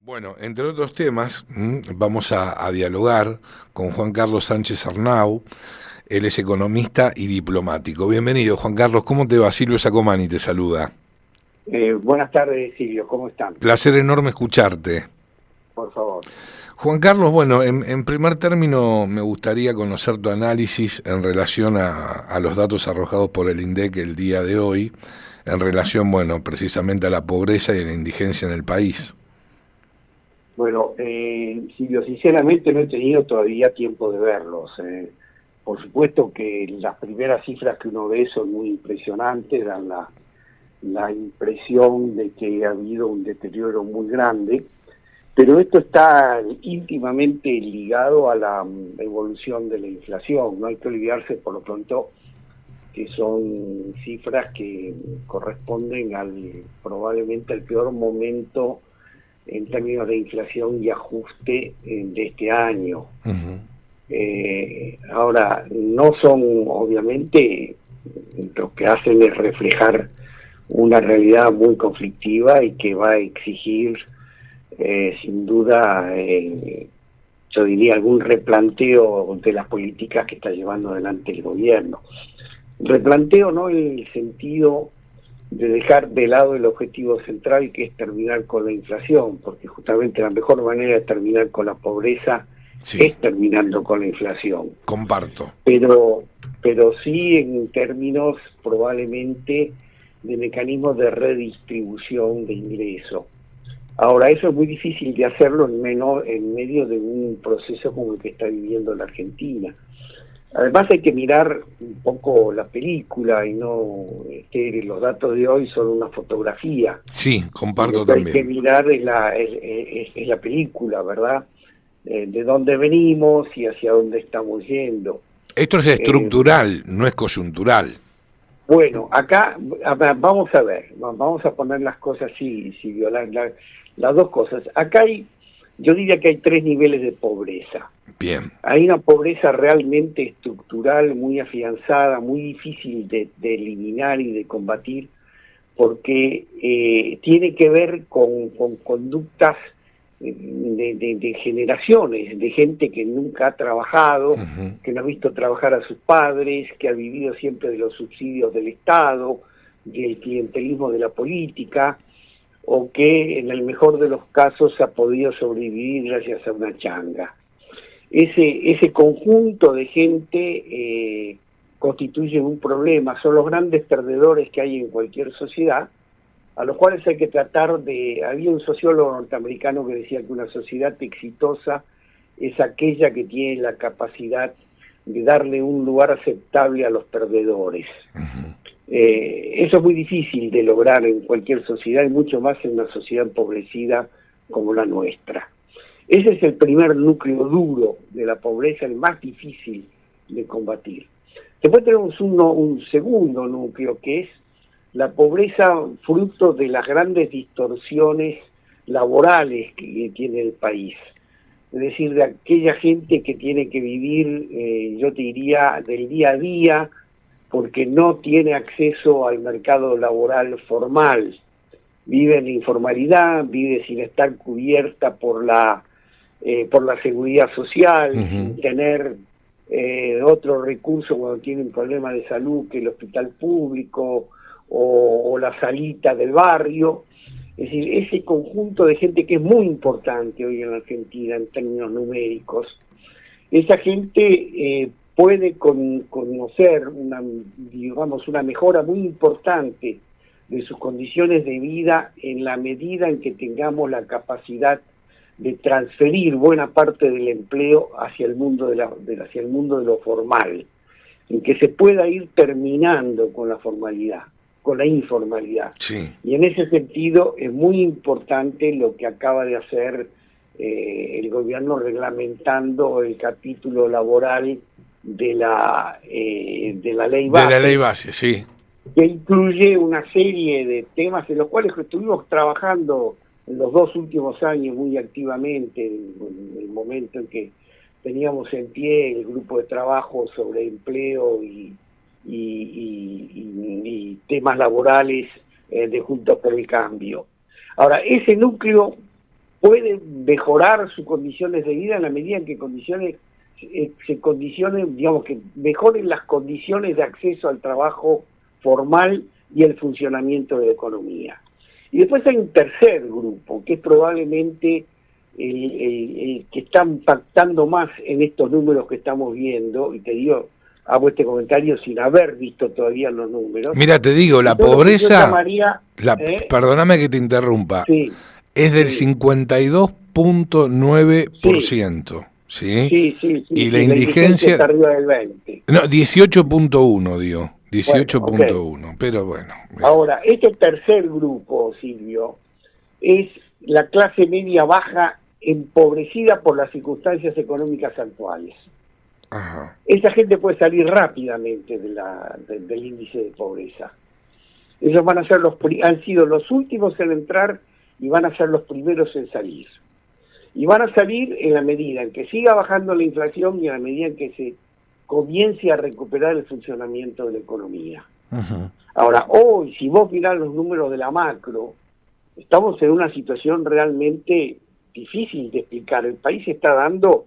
Bueno, entre otros temas, vamos a dialogar con Juan Carlos Sánchez Arnau. Él es economista y diplomático. Bienvenido, Juan Carlos. ¿Cómo te va? Silvio Sacomani te saluda. Buenas tardes, Silvio. ¿Cómo están? Placer enorme escucharte. Por favor. Juan Carlos, bueno, en primer término me gustaría conocer tu análisis en relación a los datos arrojados por el INDEC el día de hoy, en relación, bueno, precisamente a la pobreza y a la indigencia en el país. Bueno, Silvio, sinceramente no he tenido todavía tiempo de verlos. Por supuesto que las primeras cifras que uno ve son muy impresionantes, dan la impresión de que ha habido un deterioro muy grande, pero esto está íntimamente ligado a la evolución de la inflación. No hay que olvidarse, por lo pronto, que son cifras que corresponden probablemente al peor momento en términos de inflación y ajuste de este año. Uh-huh. Ahora, no son, obviamente, lo que hacen es reflejar una realidad muy conflictiva y que va a exigir, sin duda, yo diría, algún replanteo de las políticas que está llevando adelante el gobierno. Replanteo no en el sentido de dejar de lado el objetivo central, que es terminar con la inflación, porque justamente la mejor manera de terminar con la pobreza es terminando con la inflación. Comparto. Pero sí en términos probablemente de mecanismos de redistribución de ingresos. Ahora, eso es muy difícil de hacerlo en medio de un proceso como el que está viviendo la Argentina. Además hay que mirar un poco la película y no los datos de hoy son una fotografía. Sí, comparto lo que también. Hay que mirar es la película, ¿verdad? De dónde venimos y hacia dónde estamos yendo. Esto es estructural, no es coyuntural. Bueno, acá vamos a ver, vamos a poner las cosas así, Silvio, las dos cosas. Acá yo diría que hay tres niveles de pobreza. Bien. Hay una pobreza realmente estructural, muy afianzada, muy difícil de eliminar y de combatir, porque tiene que ver con conductas de generaciones, de gente que nunca ha trabajado, Uh-huh. que no ha visto trabajar a sus padres, que ha vivido siempre de los subsidios del Estado, del clientelismo de la política, o que en el mejor de los casos ha podido sobrevivir gracias a una changa. Ese conjunto de gente constituye un problema, son los grandes perdedores que hay en cualquier sociedad, a los cuales hay que tratar de... Había un sociólogo norteamericano que decía que una sociedad exitosa es aquella que tiene la capacidad de darle un lugar aceptable a los perdedores. Uh-huh. Eso es muy difícil de lograr en cualquier sociedad y mucho más en una sociedad empobrecida como la nuestra. Ese es el primer núcleo duro de la pobreza, el más difícil de combatir. Después tenemos un segundo núcleo, que es la pobreza fruto de las grandes distorsiones laborales que tiene el país. Es decir, de aquella gente que tiene que vivir, yo te diría, del día a día, porque no tiene acceso al mercado laboral formal. Vive en la informalidad, vive sin estar cubierta por la seguridad social, Uh-huh. sin tener otro recurso cuando tiene un problema de salud que el hospital público o la salita del barrio. Es decir, ese conjunto de gente que es muy importante hoy en la Argentina en términos numéricos, esa gente puede conocer una mejora muy importante de sus condiciones de vida en la medida en que tengamos la capacidad de transferir buena parte del empleo hacia el mundo hacia el mundo de lo formal, en que se pueda ir terminando con la formalidad, con la informalidad. Sí. Y en ese sentido es muy importante lo que acaba de hacer el gobierno reglamentando el capítulo laboral de la ley base. De la ley base, sí. Que incluye una serie de temas en los cuales estuvimos trabajando en los 2 últimos años muy activamente, en el momento en que teníamos en pie el grupo de trabajo sobre empleo y temas laborales de Juntos por el Cambio. Ahora, ese núcleo puede mejorar sus condiciones de vida en la medida en que se condicionen, digamos, que mejoren las condiciones de acceso al trabajo formal y el funcionamiento de la economía. Y después hay un tercer grupo, que es probablemente el que está impactando más en estos números que estamos viendo, y te digo, hago este comentario sin haber visto todavía los números. Mira, te digo, la pobreza, perdóname que te interrumpa, sí, es del 52.9%. ¿Sí? Sí, y la indigencia está arriba del 20. No, 18.1 dio. 18.1, bueno, pero bueno. Ahora, este tercer grupo, Silvio, es la clase media baja empobrecida por las circunstancias económicas actuales. Ajá. Esa gente puede salir rápidamente del índice de pobreza. Ellos van a ser han sido los últimos en entrar y van a ser los primeros en salir. Y van a salir en la medida en que siga bajando la inflación y en la medida en que se comience a recuperar el funcionamiento de la economía. Uh-huh. Ahora, hoy, si vos mirás los números de la macro, estamos en una situación realmente difícil de explicar. El país está dando,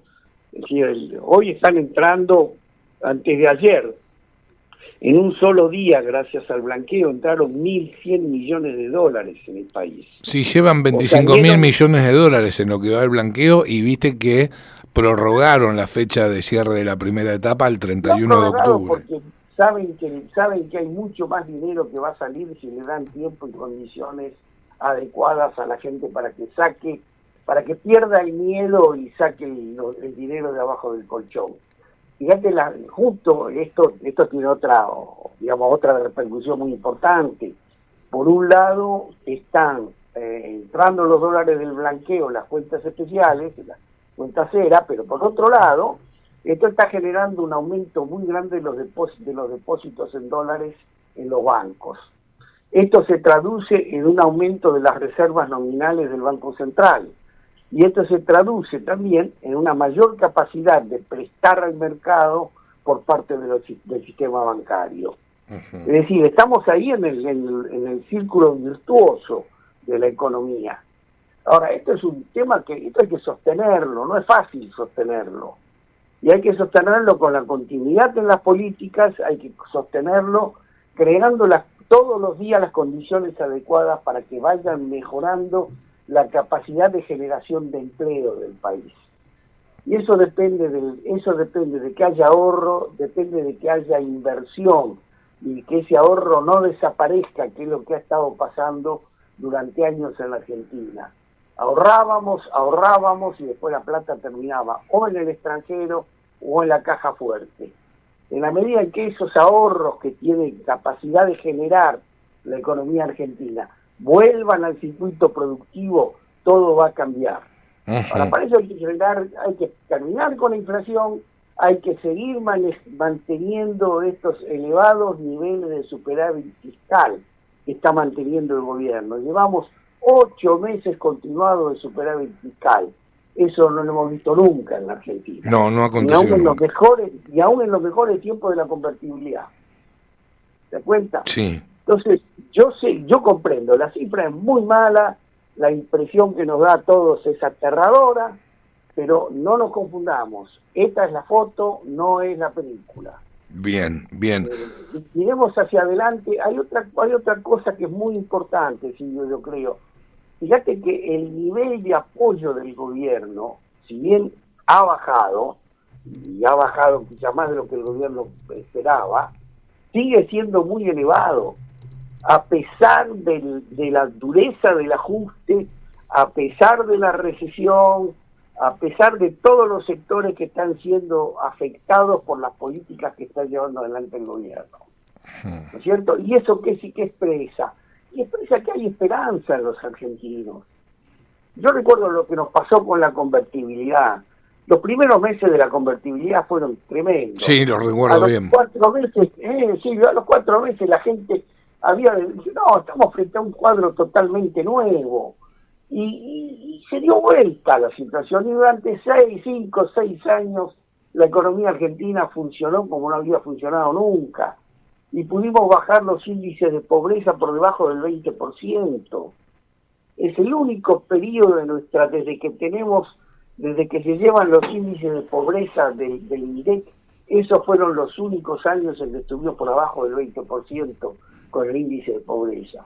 es decir, hoy están entrando, antes de ayer, en un solo día, gracias al blanqueo, entraron 1.100 millones de dólares en el país. Sí, llevan 25.000 millones de dólares en lo que va el blanqueo, y viste que prorrogaron la fecha de cierre de la primera etapa al 31 de octubre. Porque saben que hay mucho más dinero que va a salir si le dan tiempo y condiciones adecuadas a la gente para que pierda el miedo y saque el dinero de abajo del colchón. Fíjate, justo esto tiene otra repercusión muy importante. Por un lado están entrando los dólares del blanqueo, las cuentas especiales, las cuentas cera, pero por otro lado, esto está generando un aumento muy grande de los depósitos en dólares en los bancos. Esto se traduce en un aumento de las reservas nominales del Banco Central. Y esto se traduce también en una mayor capacidad de prestar al mercado por parte del sistema bancario. Uh-huh. Es decir, estamos ahí en el círculo virtuoso de la economía. Ahora, esto es un tema esto hay que sostenerlo, no es fácil sostenerlo. Y hay que sostenerlo con la continuidad en las políticas, hay que sostenerlo creando todos los días las condiciones adecuadas para que vayan mejorando la capacidad de generación de empleo del país. Y eso depende de que haya ahorro, depende de que haya inversión y que ese ahorro no desaparezca, que es lo que ha estado pasando durante años en la Argentina. Ahorrábamos y después la plata terminaba o en el extranjero o en la caja fuerte. En la medida en que esos ahorros que tienen capacidad de generar la economía argentina vuelvan al circuito productivo, todo va a cambiar. Uh-huh. Ahora, para eso hay que terminar con la inflación, hay que seguir manteniendo estos elevados niveles de superávit fiscal que está manteniendo el gobierno. Llevamos 8 meses continuados de superávit fiscal. Eso no lo hemos visto nunca en la Argentina. No ha acontecido nunca. Y aún en los mejores tiempos de la convertibilidad. ¿Te das cuenta? Sí. Entonces, yo comprendo, la cifra es muy mala, la impresión que nos da a todos es aterradora, pero no nos confundamos. Esta es la foto, no es la película. Bien. Miremos hacia adelante. Hay otra cosa que es muy importante, Silvio, yo creo. Fíjate que el nivel de apoyo del gobierno, si bien ha bajado, y ha bajado quizá más de lo que el gobierno esperaba, sigue siendo muy elevado. A pesar de la dureza del ajuste, a pesar de la recesión, a pesar de todos los sectores que están siendo afectados por las políticas que está llevando adelante el gobierno. ¿No es cierto? ¿Y eso qué expresa? Y expresa que hay esperanza en los argentinos. Yo recuerdo lo que nos pasó con la convertibilidad. Los primeros meses de la convertibilidad fueron tremendos. Sí, lo recuerdo bien. A los 4 meses la gente había dicho, no, estamos frente a un cuadro totalmente nuevo. Y se dio vuelta la situación. Y durante 5 o 6 años la economía argentina funcionó como no había funcionado nunca. Y pudimos bajar los índices de pobreza por debajo del 20%. Es el único periodo de desde que se llevan los índices de pobreza del INDEC, esos fueron los únicos años en que estuvimos por abajo del 20% con el índice de pobreza.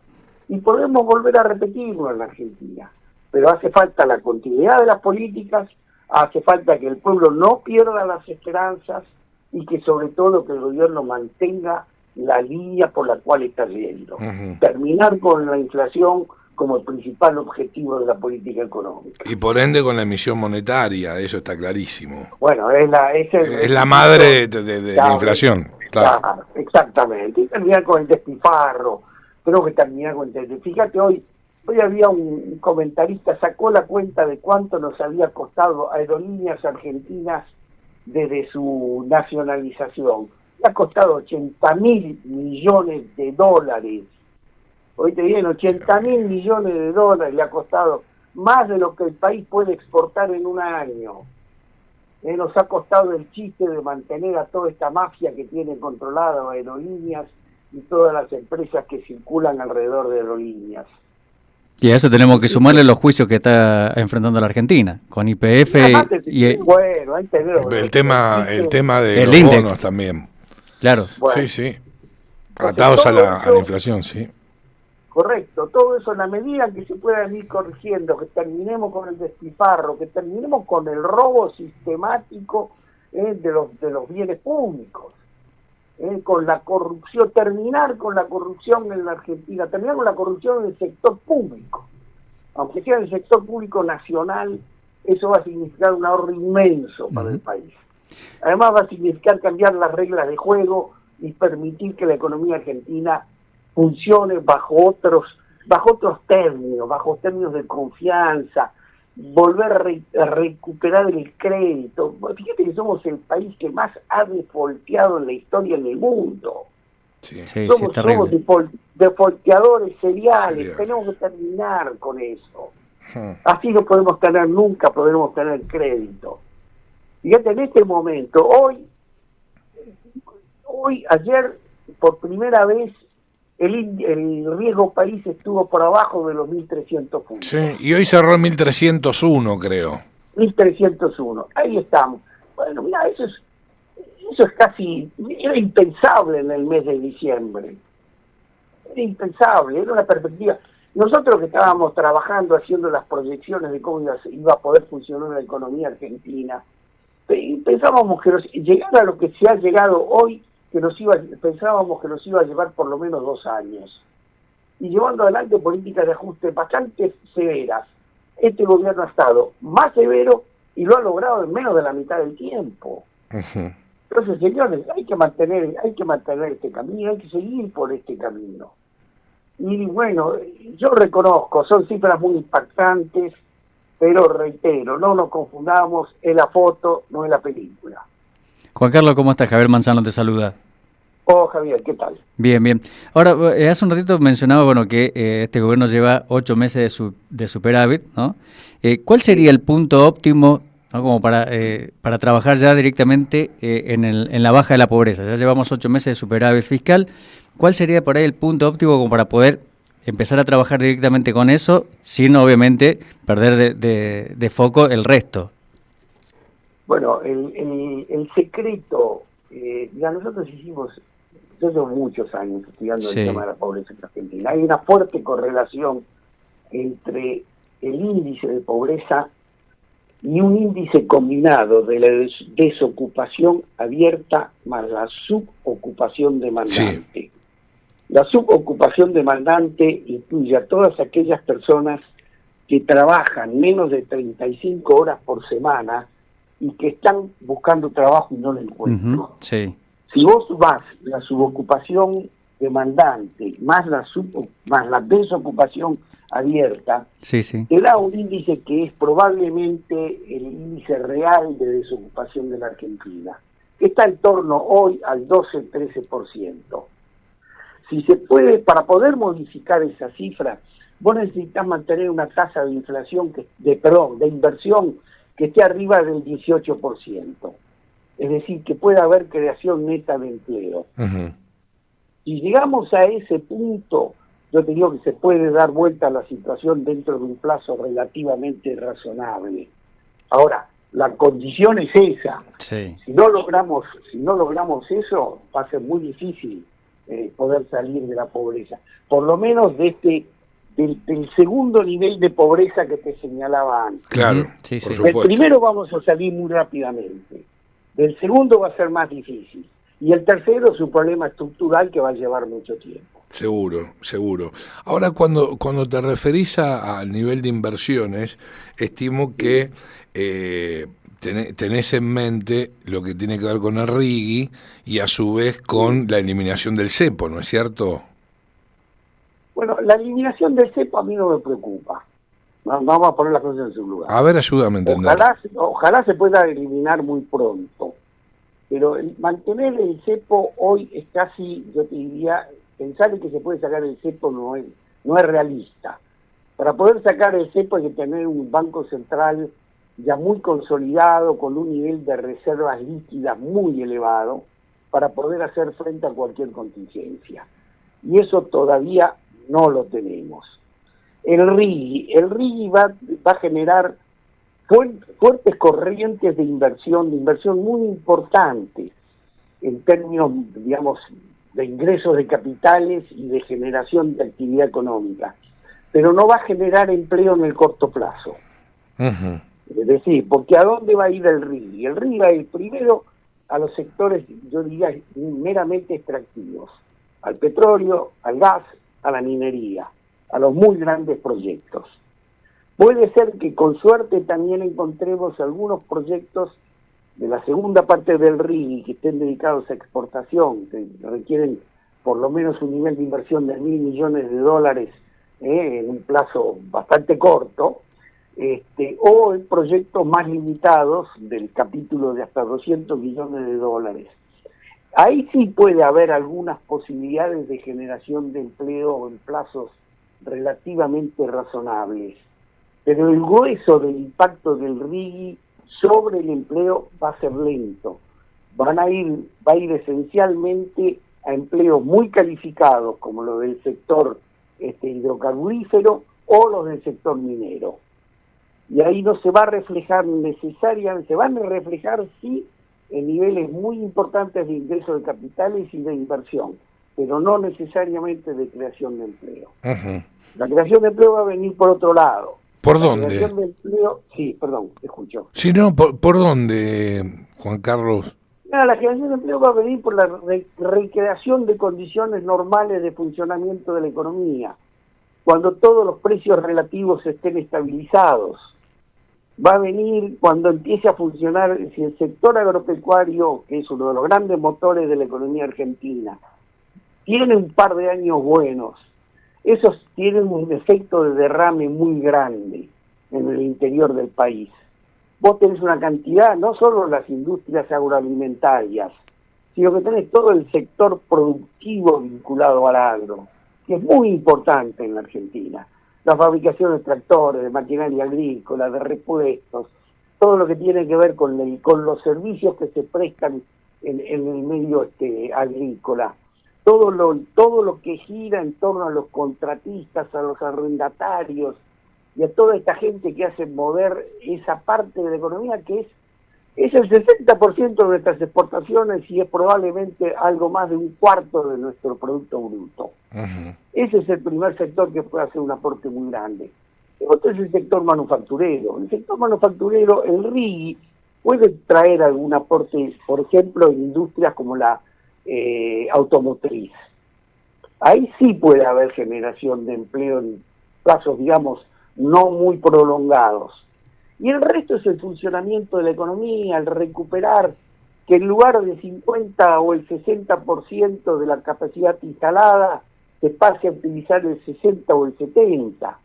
Y podemos volver a repetirlo en la Argentina, pero hace falta la continuidad de las políticas, hace falta que el pueblo no pierda las esperanzas y que sobre todo que el gobierno mantenga la línea por la cual está yendo. Terminar con la inflación como el principal objetivo de la política económica. Y por ende con la emisión monetaria, eso está clarísimo. Bueno, es la madre de la inflación. Claro. Exactamente. Y terminar con el despilfarro. Creo que terminar con el... Fíjate, hoy había un comentarista, sacó la cuenta de cuánto nos había costado Aerolíneas Argentinas desde su nacionalización. Le ha costado 80.000 millones de dólares. Hoy te vienen 80.000 millones de dólares, le ha costado más de lo que el país puede exportar en un año. Nos ha costado el chiste de mantener a toda esta mafia que tiene controlada Aerolíneas y todas las empresas que circulan alrededor de Aerolíneas. Y a eso tenemos que sumarle los juicios que está enfrentando la Argentina, con YPF bueno, ahí tenemos. El tema de los bonos también. Claro. Bueno, sí. Atados a la inflación, sí. Correcto, todo eso en la medida que se puedan ir corrigiendo, que terminemos con el despilfarro, que terminemos con el robo sistemático de los bienes públicos, con la corrupción, terminar con la corrupción en la Argentina, terminar con la corrupción en el sector público. Aunque sea en el sector público nacional, eso va a significar un ahorro inmenso para el país. Además va a significar cambiar las reglas de juego y permitir que la economía argentina funcione bajo otros términos de confianza, volver a recuperar el crédito. Fíjate que somos el país que más ha defolteado en la historia en el mundo. Sí. Somos defolteadores seriales, tenemos que terminar con eso. Así no podemos tener crédito. Fíjate, en este momento, ayer, por primera vez, el riesgo país estuvo por abajo de los 1.300 puntos. Sí, y hoy cerró en 1.301, creo. 1.301, ahí estamos. Bueno, mira, eso es casi, era impensable en el mes de diciembre. Era impensable, era una perspectiva. Nosotros que estábamos trabajando, haciendo las proyecciones de cómo iba a poder funcionar la economía argentina, pensábamos que llegar a lo que se ha llegado hoy, pensábamos que nos iba a llevar por lo menos 2 años. Y llevando adelante políticas de ajuste bastante severas. Este gobierno ha estado más severo y lo ha logrado en menos de la mitad del tiempo. Entonces, señores, hay que mantener este camino, hay que seguir por este camino. Y bueno, yo reconozco, son cifras muy impactantes, pero reitero, no nos confundamos, es la foto, no es la película. Juan Carlos, ¿cómo estás? Javier Manzano te saluda. Oh, Javier, ¿qué tal? Bien, bien. Ahora, hace un ratito mencionaba, que este gobierno lleva 8 meses de superávit, ¿no? ¿Cuál sería el punto óptimo, ¿no?, como para trabajar ya directamente en la baja de la pobreza? Ya llevamos 8 meses de superávit fiscal. ¿Cuál sería por ahí el punto óptimo como para poder empezar a trabajar directamente con eso, sin obviamente perder de foco el resto? Bueno, el secreto, ya nosotros yo llevo muchos años estudiando el tema de la pobreza en Argentina. Hay una fuerte correlación entre el índice de pobreza y un índice combinado de la desocupación abierta más la subocupación demandante. Sí. La subocupación demandante incluye a todas aquellas personas que trabajan menos de 35 horas por semana y que están buscando trabajo y no lo encuentran. Sí. Si vos vas la subocupación demandante más la desocupación abierta, te da un índice que es probablemente el índice real de desocupación de la Argentina, que está en torno hoy al 12-13%. Si se puede, para poder modificar esa cifra, vos necesitas mantener una tasa de inflación, de inversión, que esté arriba del 18%. Es decir, que pueda haber creación neta de empleo. Si llegamos a ese punto, yo te digo que se puede dar vuelta a la situación dentro de un plazo relativamente razonable. Ahora, la condición es esa. Sí. Si no logramos eso, va a ser muy difícil poder salir de la pobreza. Por lo menos del segundo nivel de pobreza que te señalaba antes. Claro, sí, por sí. supuesto. Del primero vamos a salir muy rápidamente. Del segundo va a ser más difícil. Y el tercero es un problema estructural que va a llevar mucho tiempo. Seguro, seguro. Ahora, cuando te referís al nivel de inversiones, estimo que tenés en mente lo que tiene que ver con el RIGI y a su vez con la eliminación del cepo, ¿no es cierto? Bueno, la eliminación del cepo a mí no me preocupa. Vamos a poner las cosas en su lugar. A ver, ayúdame a entender. Ojalá se pueda eliminar muy pronto. Pero mantener el cepo hoy es casi, yo te diría, pensar en que se puede sacar el cepo no es realista. Para poder sacar el cepo hay que tener un banco central ya muy consolidado, con un nivel de reservas líquidas muy elevado, para poder hacer frente a cualquier contingencia. Y eso todavía no lo tenemos. El RIGI va a generar fuertes corrientes de inversión muy importantes en términos, digamos, de ingresos de capitales y de generación de actividad económica, pero no va a generar empleo en el corto plazo. Uh-huh. Es decir, porque ¿a dónde va a ir el RIGI? El RIGI va a ir primero a los sectores, yo diría, meramente extractivos, al petróleo, al gas, a la minería, a los muy grandes proyectos. Puede ser que con suerte también encontremos algunos proyectos de la segunda parte del RIGI que estén dedicados a exportación, que requieren por lo menos un nivel de inversión de $1.000 millones en un plazo bastante corto, o en proyectos más limitados del capítulo de hasta $200 millones. Ahí sí puede haber algunas posibilidades de generación de empleo en plazos relativamente razonables. Pero el grueso del impacto del RIGI sobre el empleo va a ser lento. Va a ir esencialmente a empleos muy calificados, como los del sector hidrocarburífero o los del sector minero. Y ahí no se va a reflejar necesariamente, se van a reflejar sí en niveles muy importantes de ingresos de capitales y de inversión, pero no necesariamente de creación de empleo. Uh-huh. La creación de empleo va a venir por otro lado. ¿Por La dónde? creación de empleo, sí, perdón, te escucho. Sí, no, ¿por dónde, Juan Carlos? La creación de empleo va a venir por la recreación de condiciones normales de funcionamiento de la economía, cuando todos los precios relativos estén estabilizados. Va a venir cuando empiece a funcionar, si el sector agropecuario, que es uno de los grandes motores de la economía argentina, tiene un par de años buenos, esos tienen un efecto de derrame muy grande en el interior del país. Vos tenés una cantidad, no solo las industrias agroalimentarias, sino que tenés todo el sector productivo vinculado al agro, que es muy importante en la Argentina. La fabricación de tractores, de maquinaria agrícola, de repuestos, todo lo que tiene que ver con los servicios que se prestan en el medio agrícola. Todo lo que gira en torno a los contratistas, a los arrendatarios y a toda esta gente que hace mover esa parte de la economía que es el 60% de nuestras exportaciones y es probablemente algo más de un cuarto de nuestro Producto Bruto. Uh-huh. Ese es el primer sector que puede hacer un aporte muy grande. El otro es el sector manufacturero. El sector manufacturero, el RIGI, puede traer algún aporte, por ejemplo, en industrias como la automotriz. Ahí sí puede haber generación de empleo en plazos, digamos, no muy prolongados. Y el resto es el funcionamiento de la economía, el recuperar que en lugar de 50 o el 60% de la capacidad instalada, se pase a utilizar el 60 o el 70.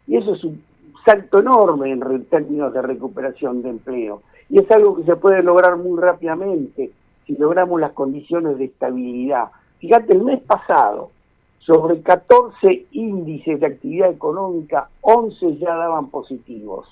Y eso es un salto enorme en términos de recuperación de empleo. Y es algo que se puede lograr muy rápidamente si logramos las condiciones de estabilidad. Fíjate, el mes pasado, sobre 14 índices de actividad económica, 11 ya daban positivos.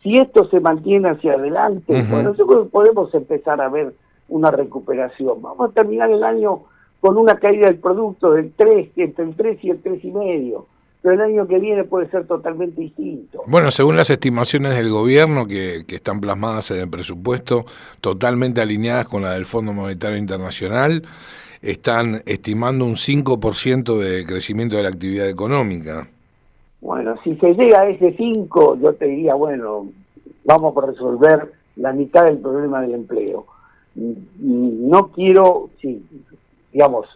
Si esto se mantiene hacia adelante, uh-huh, bueno, nosotros podemos empezar a ver una recuperación. Vamos a terminar el año con una caída del producto del 3, entre el 3 y el 3,5. Pero el año que viene puede ser totalmente distinto. Bueno, según las estimaciones del gobierno que están plasmadas en el presupuesto, totalmente alineadas con la del Fondo Monetario Internacional, están estimando un 5% de crecimiento de la actividad económica. Bueno, si se llega a ese 5, yo te diría, bueno, vamos a resolver la mitad del problema del empleo. No quiero, sí, digamos,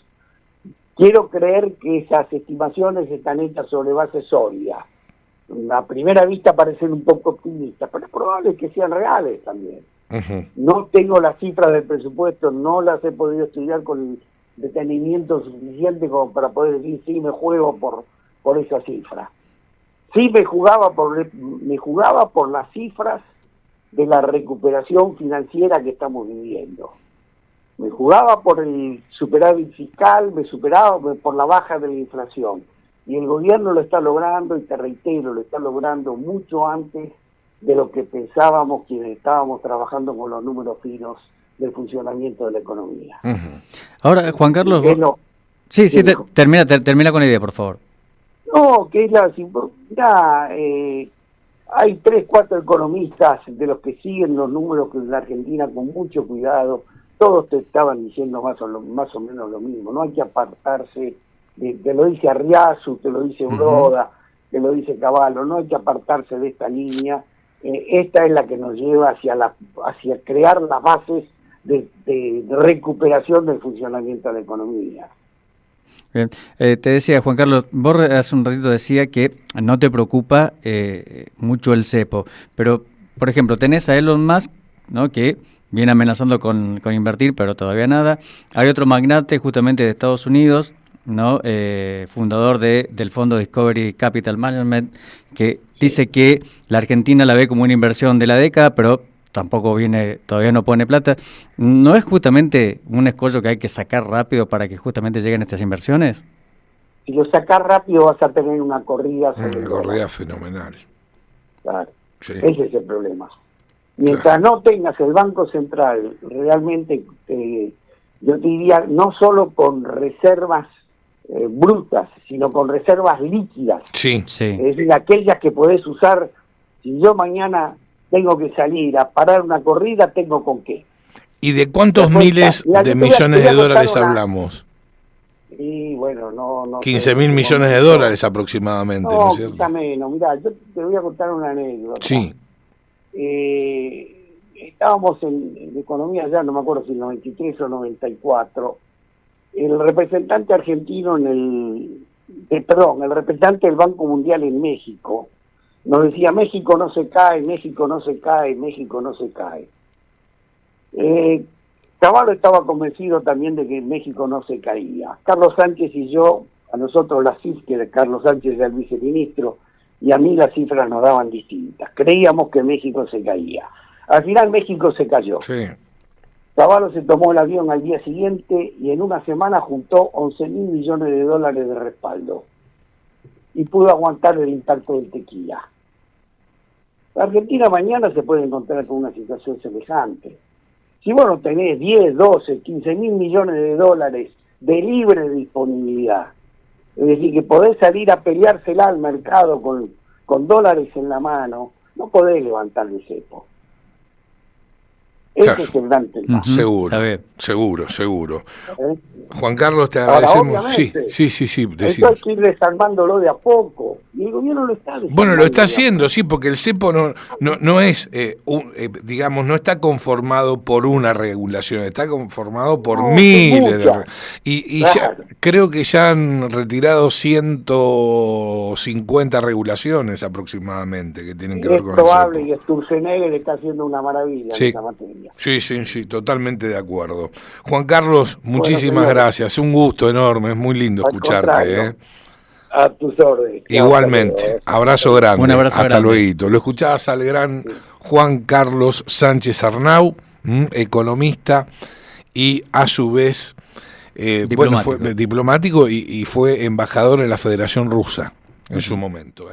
quiero creer que esas estimaciones están hechas sobre base sólida. A primera vista parecen un poco optimistas, pero es probable que sean reales también. Uh-huh. No tengo las cifras del presupuesto, no las he podido estudiar con el detenimiento suficiente como para poder decir sí, me juego por esa cifra. Sí me jugaba por las cifras de la recuperación financiera que estamos viviendo. Me jugaba por el superávit fiscal, me superaba por la baja de la inflación. Y el gobierno lo está logrando, y te reitero, lo está logrando mucho antes de lo que pensábamos quienes estábamos trabajando con los números finos del funcionamiento de la economía. Uh-huh. Ahora, Juan Carlos... Sí, termina con la idea, por favor. No, que es mirá, hay 3, 4 economistas de los que siguen los números en la Argentina con mucho cuidado. Todos te estaban diciendo más o menos lo mismo. No hay que apartarse, te lo dice Arriazu, te lo dice Broda, te lo dice Cavallo, no hay que apartarse de esta línea. Esta es la que nos lleva hacia crear las bases de recuperación del funcionamiento de la economía. Bien. Te decía, Juan Carlos, vos hace un ratito decía que no te preocupa mucho el cepo, pero, por ejemplo, tenés a Elon Musk, ¿no?, que viene amenazando con invertir, pero todavía nada. Hay otro magnate justamente de Estados Unidos, ¿no?, fundador del fondo Discovery Capital Management, que dice que la Argentina la ve como una inversión de la década, pero todavía no pone plata. ¿No es justamente un escollo que hay que sacar rápido para que justamente lleguen estas inversiones? Si lo sacás rápido vas a tener una corrida. Una corrida fenomenal. Claro, sí. Ese es el problema. Mientras no tengas el Banco Central realmente, yo te diría, no solo con reservas brutas, sino con reservas líquidas. Sí. Es decir, aquellas que podés usar. Si yo mañana tengo que salir a parar una corrida, tengo con qué. ¿Y de cuántos miles de millones de dólares hablamos? Y bueno, no 15.000 millones de dólares aproximadamente, ¿no es cierto? Quizá menos. Mirá, yo te voy a contar una anécdota. Sí. Estábamos en economía ya, no me acuerdo si en 93 o 94. El representante argentino el representante del Banco Mundial en México nos decía: México no se cae, México no se cae, México no se cae. Cavallo estaba convencido también de que México no se caía. Carlos Sánchez y yo, a nosotros las cifras, que Carlos Sánchez era el viceministro, y a mí las cifras nos daban distintas. Creíamos que México se caía. Al final México se cayó. Sí. Cavallo se tomó el avión al día siguiente y en una semana juntó 11.000 millones de dólares de respaldo. Y pudo aguantar el impacto del tequila. La Argentina mañana se puede encontrar con una situación semejante. Si vos no tenés 10, 12, 15.000 millones de dólares de libre disponibilidad, es decir, que podés salir a peleársela al mercado con dólares en la mano, no podés levantar el cepo. Ese es el gran tema. Seguro. Juan Carlos, te agradecemos. Ahora, sí. Esto hay que ir desarmándolo de a poco. Y el gobierno lo está desarmando. Bueno, lo está haciendo, sí, porque el cepo no es, digamos, no está conformado por una regulación, está conformado por miles de y claro. Ya, creo que ya han retirado 150 regulaciones aproximadamente que tienen que ver con el cepo. Es probable, y Sturzenegger está haciendo una maravilla en esa materia. Sí, totalmente de acuerdo. Juan Carlos, muchísimas gracias, un gusto enorme, es muy lindo escucharte. A tus órdenes. Igualmente, abrazo grande. Un abrazo hasta grande. luego. Lo escuchabas al gran Juan Carlos Sánchez Arnau, economista y a su vez fue diplomático y fue embajador en la Federación Rusa en su momento.